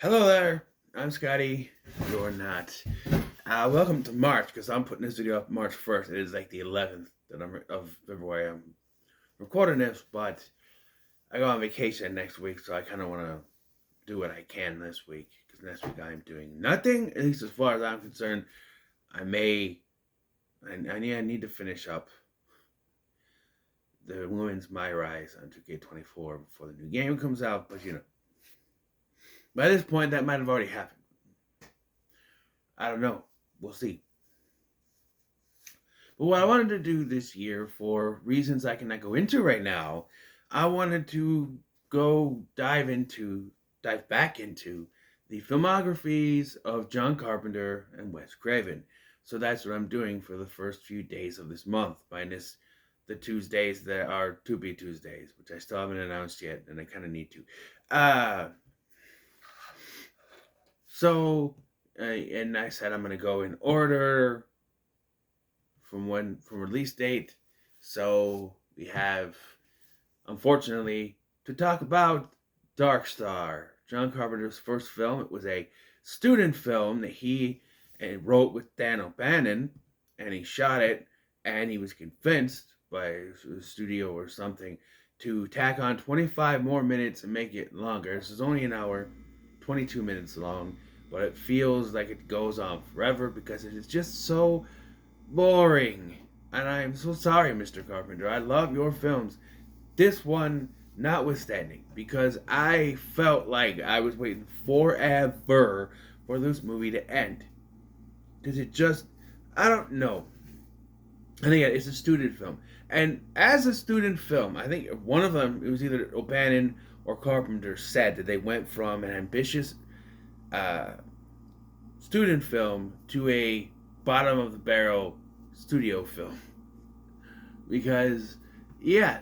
Hello there, I'm Scotty. You're not. Welcome to March, because I'm putting this video up March 1st. It is like the 11th of February. I'm recording this, but I go on vacation next week, so I kind of want to do what I can this week, because next week I'm doing nothing, at least as far as I'm concerned. I need to finish up the Women's My Rise on 2K24 before the new game comes out, but by this point, that might have already happened. I don't know. We'll see. But what I wanted to do this year, for reasons I cannot go into right now, I wanted to dive back into the filmographies of John Carpenter and Wes Craven. So that's what I'm doing for the first few days of this month, minus the Tuesdays that are to be Tuesdays, which I still haven't announced yet, and I kind of need to. And I said I'm going to go in order from release date. So we have, unfortunately, to talk about Dark Star, John Carpenter's first film. It was a student film that he wrote with Dan O'Bannon, and he shot it, and he was convinced by a studio or something to tack on 25 more minutes and make it longer. This is only an hour, 22 minutes long, but it feels like it goes on forever because it is just so boring. And I am so sorry, Mr. Carpenter. I love your films. This one notwithstanding, because I felt like I was waiting forever for this movie to end. Because I don't know. I think it's a student film. And as a student film, I think one of them, it was either O'Bannon or Carpenter, said that they went from an ambitious student film to a bottom of the barrel studio film. Because, yeah,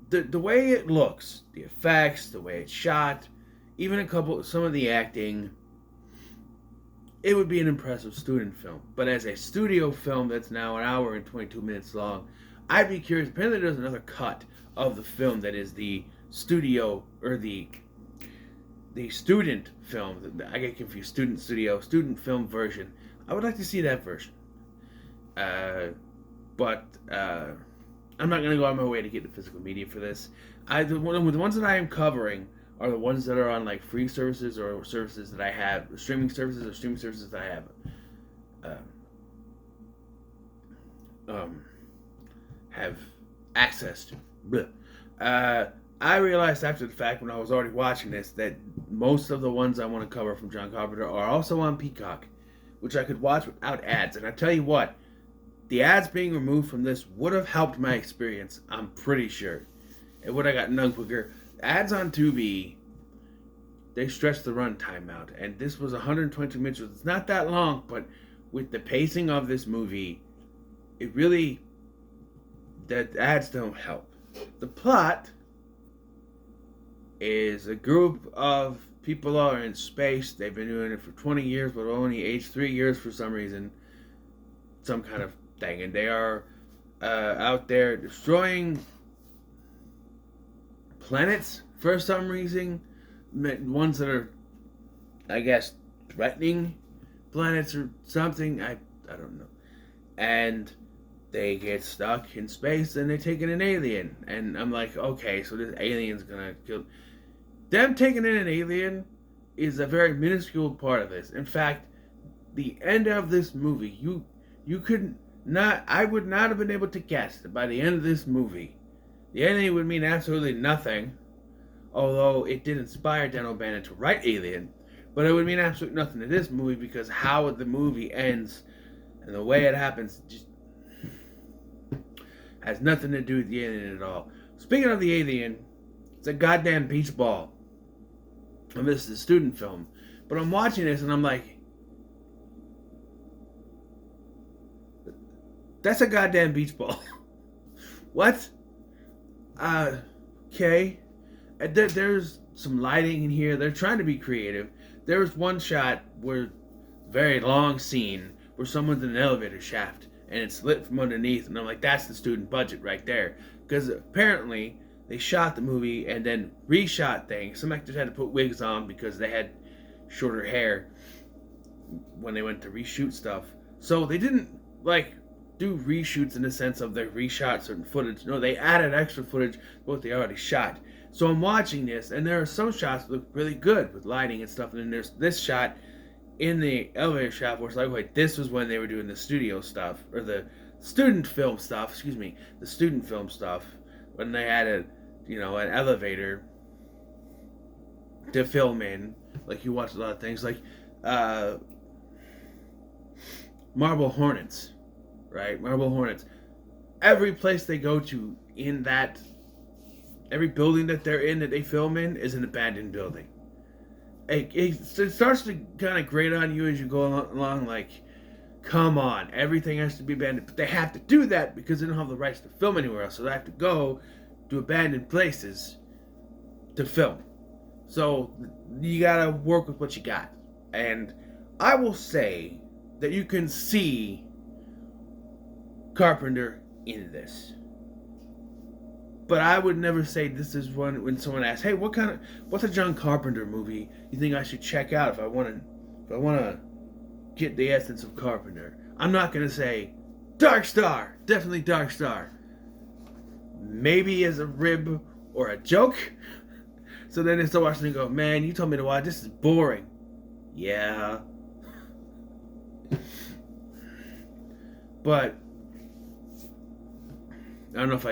the way it looks, the effects, the way it's shot, even some of the acting, it would be an impressive student film. But as a studio film that's now an hour and 22 minutes long, I'd be curious. Apparently there's another cut of the film that is the studio, or the student film. I get confused. Student film version. I would like to see that version. But I'm not going to go out of my way to get the physical media for this. The ones that I am covering are the ones that are on like free services or services that I have, streaming services that I have access to. I realized after the fact, when I was already watching this, that most of the ones I want to cover from John Carpenter are also on Peacock, which I could watch without ads. And I tell you what, the ads being removed from this would have helped my experience, I'm pretty sure. It would have gotten done quicker. Ads on Tubi, they stretched the runtime out. And this was 120 minutes. It's not that long, but with the pacing of this movie, the ads don't help. The plot is a group of people are in space. They've been doing it for 20 years, but only aged 3 years for some reason. Some kind of thing. And they are out there destroying planets for some reason. Ones that are, I guess, threatening planets or something. I don't know. And they get stuck in space and they take in an alien. And I'm like, okay, so this alien's gonna kill. Them taking in an alien is a very minuscule part of this. In fact, the end of this movie, you could not, I would not have been able to guess that by the end of this movie, the alien would mean absolutely nothing. Although it did inspire Dan O'Bannon to write Alien, but it would mean absolutely nothing to this movie, because how the movie ends and the way it happens just has nothing to do with the alien at all. Speaking of the alien, it's a goddamn beach ball. And this is a student film. But I'm watching this and I'm like, that's a goddamn beach ball. What? Okay. There's some lighting in here. They're trying to be creative. There's one shot where, very long scene, where someone's in an elevator shaft and it's lit from underneath, and I'm like, that's the student budget right there. Because apparently they shot the movie and then reshot things. Some actors had to put wigs on because they had shorter hair when they went to reshoot stuff. So they didn't like do reshoots in the sense of they reshot certain footage. No, they added extra footage to what they already shot. So I'm watching this, and there are some shots that look really good with lighting and stuff, and then there's this shot in the elevator shaft where it's like, wait, this was when they were doing the studio stuff, or the student film stuff, the student film stuff, when they had an elevator to film in. Like, you watch a lot of things, like, Marble Hornets, right? Marble Hornets. Every place they go to in that, every building that they're in that they film in is an abandoned building. It starts to kind of grate on you as you go along, like, come on, everything has to be abandoned. But they have to do that because they don't have the rights to film anywhere else. So they have to go to abandoned places to film. So you gotta work with what you got. And I will say that you can see Carpenter in this. But I would never say this is one when someone asks, "Hey, what's a John Carpenter movie you think I should check out if I want to get the essence of Carpenter?" I'm not gonna say Dark Star, definitely Dark Star. Maybe as a rib or a joke. So then they start watching and go, "Man, you told me to watch. This is boring." Yeah. But I don't know if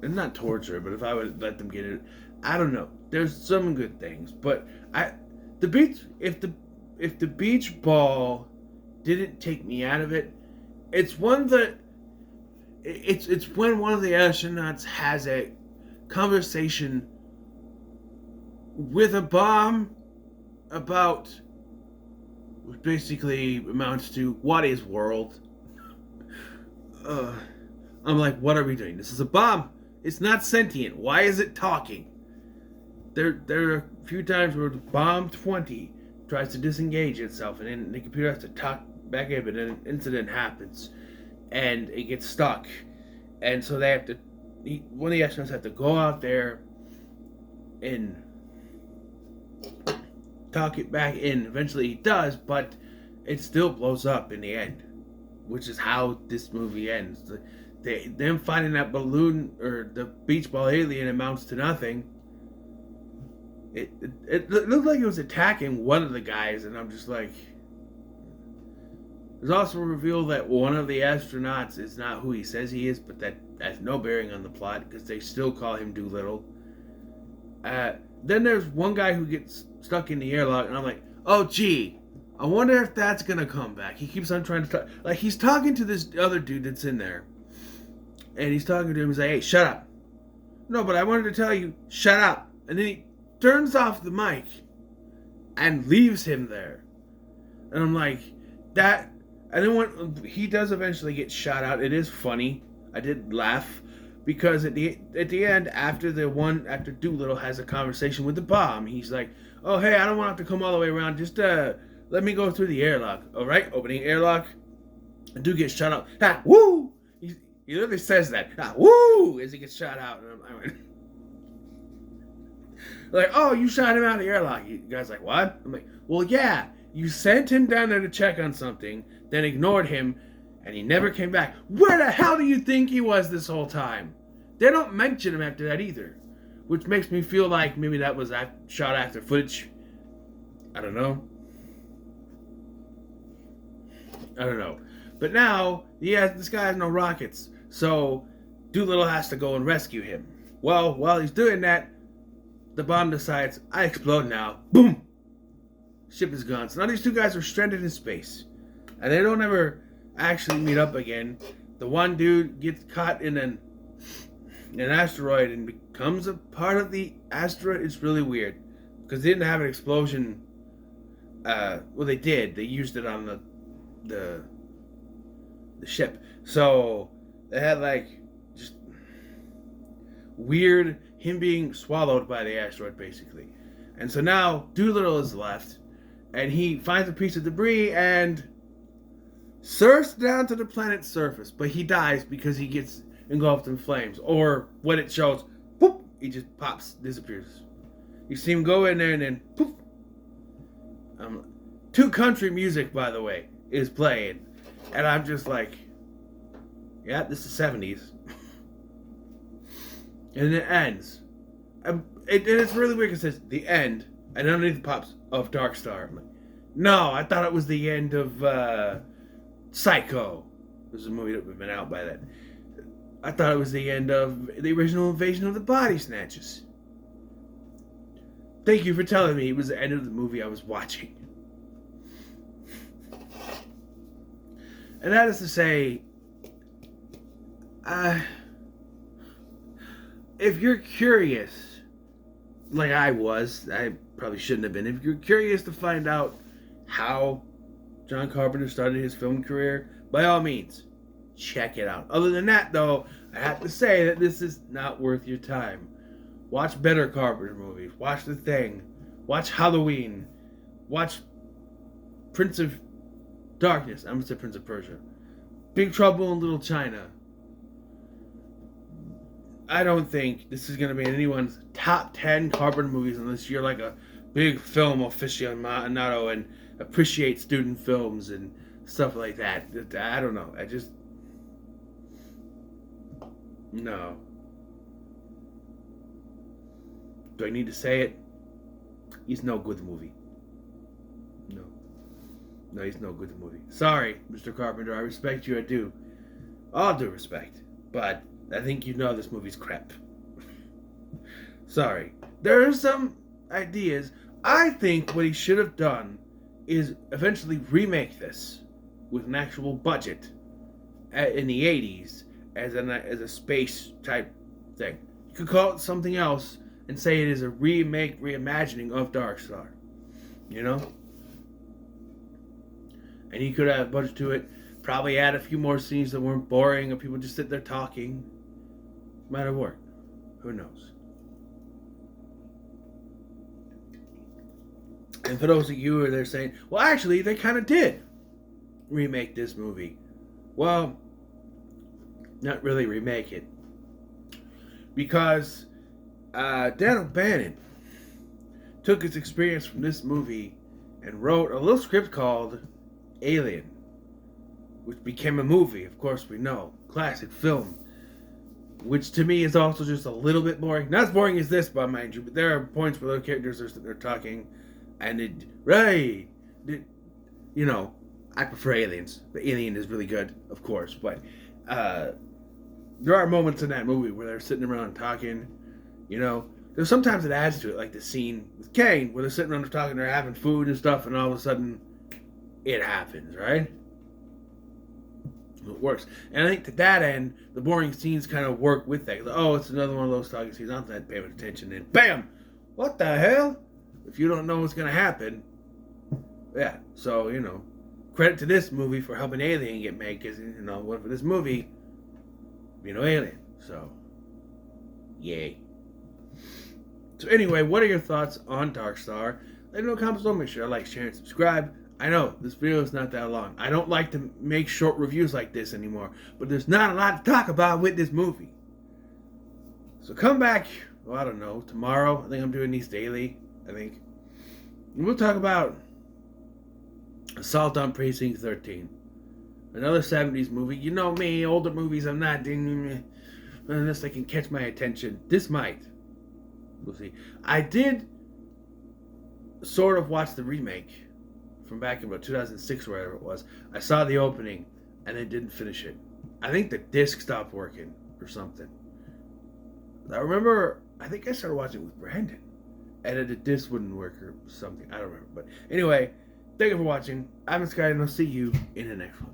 not torture, but if I would let them get it, I don't know. There's some good things, but if the beach ball didn't take me out of it, it's when one of the astronauts has a conversation with a bomb about, which basically amounts to what is world. I'm like, what are we doing? This is a bomb. It's not sentient. Why is it talking? There are a few times where Bomb 20 tries to disengage itself, and then the computer has to talk back in, but then an incident happens, and it gets stuck. And so one of the astronauts have to go out there and talk it back in. Eventually he does, but it still blows up in the end, which is how this movie ends. Them finding that balloon or the beach ball alien amounts to nothing. It looked like it was attacking one of the guys, and I'm just like. There's also a reveal that one of the astronauts is not who he says he is, but that has no bearing on the plot because they still call him Doolittle. Then there's one guy who gets stuck in the airlock, and I'm like, oh gee, I wonder if that's gonna come back. He keeps on trying to talk, like he's talking to this other dude that's in there, and he's talking to him. He's like, hey, shut up. No, but I wanted to tell you, shut up. And then he turns off the mic and leaves him there, and I'm like, that. And then when he does eventually get shot out, it is funny. I did laugh because at the end, after Doolittle has a conversation with the bomb, he's like, "Oh hey, I don't want to have to come all the way around. Just let me go through the airlock. All right, opening airlock." And dude gets shot out. Ha, woo! He literally says that. Ha, woo! As he gets shot out, and I went, like, "Oh, you shot him out of the airlock." You guys like, what? I'm like, well, yeah. You sent him down there to check on something, then ignored him, and he never came back. Where the hell do you think he was this whole time? They don't mention him after that either, which makes me feel like maybe that was shot after footage. I don't know. But now, this guy has no rockets, so Doolittle has to go and rescue him. Well, while he's doing that, the bomb decides, I explode now. Boom! Ship is gone. So now these two guys are stranded in space. And they don't ever actually meet up again. The one dude gets caught in an asteroid and becomes a part of the asteroid. It's really weird. Because they didn't have an explosion. Well, they did. They used it on the ship. So they had just weird him being swallowed by the asteroid, basically. And so now Doolittle is left. And he finds a piece of debris and surfs down to the planet's surface. But he dies because he gets engulfed in flames. Or when it shows, poof, he just pops, disappears. You see him go in there and then poof. to country music, by the way, is playing. And I'm just like, yeah, this is 70s. And it ends. And it's really weird because it says the end, and underneath pops of Dark Star. I'm like, no, I thought it was the end of Psycho. This is a movie that would have been out by then. I thought it was the end of the original Invasion of the Body Snatchers. Thank you for telling me it was the end of the movie I was watching. And that is to say, if you're curious, like I was, I probably shouldn't have been. If you're curious to find out how John Carpenter started his film career, by all means, check it out. Other than that, though, I have to say that this is not worth your time. Watch better Carpenter movies. Watch The Thing. Watch Halloween. Watch Prince of Darkness. I'm going to say Prince of Persia. Big Trouble in Little China. I don't think this is going to be in anyone's top 10 Carpenter movies unless you're like a big film aficionado and appreciate student films and stuff like that. I don't know. No. Do I need to say it? He's no good movie. No, he's no good movie. Sorry, Mr. Carpenter. I respect you. I do. All due respect. But I think you know this movie's crap. Sorry. There are some ideas. I think what he should have done is eventually remake this with an actual budget in the 80s as a space type thing. You could call it something else and say it is a reimagining of Dark Star. You know? And he could have a budget to it. Probably add a few more scenes that weren't boring or people just sit there talking. Might have worked. Who knows? And for those of you who are there saying, well, actually, they kind of did remake this movie. Well, not really remake it. Because Dan O'Bannon took his experience from this movie and wrote a little script called Alien, which became a movie, of course we know. Classic film. Which to me is also just a little bit boring. Not as boring as this, but mind you, but there are points where the characters are sitting there talking and you know, I prefer Aliens. But Alien is really good, of course, but there are moments in that movie where they're sitting around talking, you know. There's sometimes it adds to it, like the scene with Kane, where they're sitting around talking, they're having food and stuff, and all of a sudden, it happens, right? It works. And I think to that end, the boring scenes kind of work with that. Like, oh, it's another one of those talking scenes, I'm not paying attention, and bam! What the hell? If you don't know what's going to happen, yeah. So, you know, credit to this movie for helping Alien get made, because, you know, for this movie, you know, Alien. So, yay. So anyway, what are your thoughts on Dark Star? Let me know in the comments below. Make sure to like, share, and subscribe. I know, this video is not that long. I don't like to make short reviews like this anymore, but there's not a lot to talk about with this movie. So come back, well, I don't know, tomorrow. I think I'm doing these daily, I think. And we'll talk about Assault on Precinct 13. Another 70s movie. You know me, older movies I'm not doing unless they can catch my attention. This might. We'll see. I did sort of watch the remake from back in about 2006 or whatever it was. I saw the opening and then didn't finish it. I think the disc stopped working or something. I remember, I think I started watching it with Brandon and the disc wouldn't work or something. I don't remember. But anyway, thank you for watching. I'm Sky and I'll see you in the next one.